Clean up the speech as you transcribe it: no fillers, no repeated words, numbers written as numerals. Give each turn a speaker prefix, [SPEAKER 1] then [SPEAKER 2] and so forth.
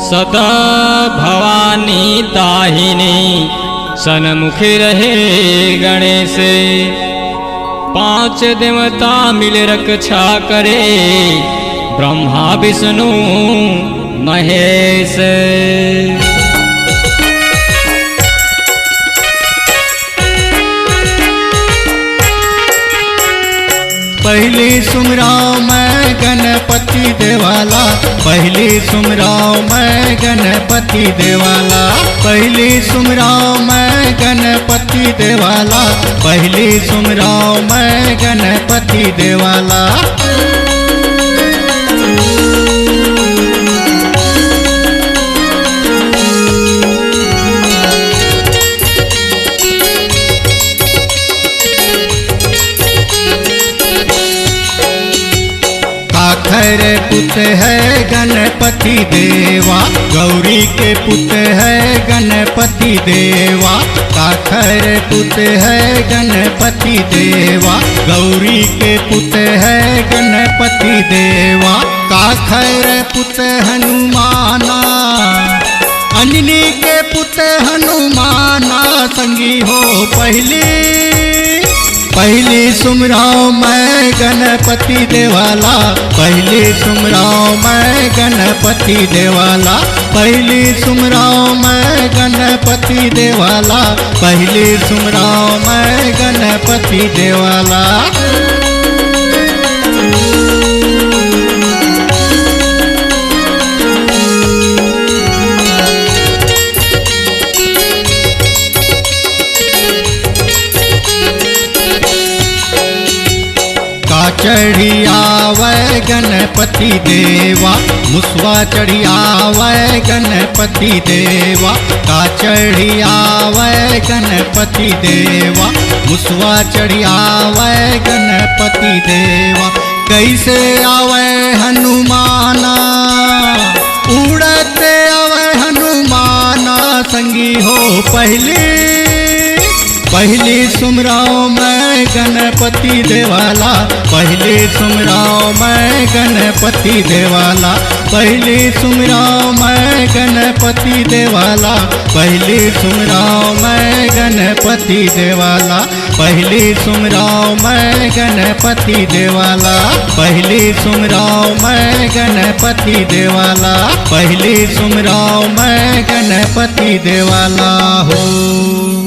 [SPEAKER 1] सदा भवानी दाहिनी सन्मुखी रहे गणेश। 5 देवता मिल रक्षा करे, ब्रह्मा विष्णु महेश।
[SPEAKER 2] पहली सुमराव मैं गणपति देवाला, पहली सुमराव मैं गणपति देवाला, पहली सुमराव मैं गणपति देवाला, पहली सुमराव मैं गणपति देवाला। काखर पुत है गणपति देवा, गौरी के पुत है गणपति देवा। काखर पुत है गणपति देवा, गौरी के पुत है गणपति देवा। काखर पुत हनुमाना, अंजनी के पुत हनुमाना, संगी हो पहली सुमराव मैं गणपति देवाला, पहली सुमराव मैं गणपति देवाला, पहली सुमराव मैं गणपति देवाला, पहली सुमराव मैं गणपति देवाला। चढ़ी आवे गणपति देवा, मुसवा चढ़ी आवे गणपति देवा। का चढ़ी आवे गणपति देवा, मुसवा चढ़ी आवे गणपति देवा। कैसे आवे हनुमाना, उड़ते आवे हनुमाना, संगी हो पहली सुमराव मैं गणपति देवाला, पहली सुमराव मैं गणपति देवाला, पहली सुमराव मैं गणपति देवाला, पहली सुमराव मैं गणपति देवाला, पहली सुमराव मैं गणपति देवाला, पहली सुमराव मैं गणपति देवाला, पहली सुमराव मैं गणपति देवाला हो।